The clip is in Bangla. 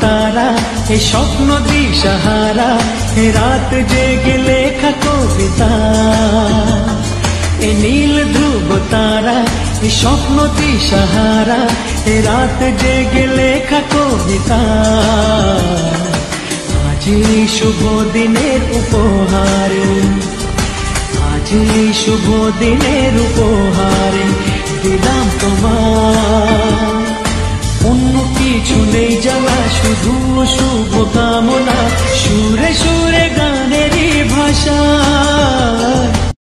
তারা, এ স্বপ্ন দিশাহারা, এ রাত জেগে লেখা কবিতা। এ নীল ধ্রুব তারা, এ স্বপ্ন দিশাহারা, এ রাত জেগে লেখা কবিতা। আজ এই শুভ দিনের উপহারে, আজ এই শুভ দিনের উপহারে দিলাম তোমার। অন্য কিছু নেই জানা, শুধু শুভ কামনা, সুরে সুরে গানেরই ভাষা।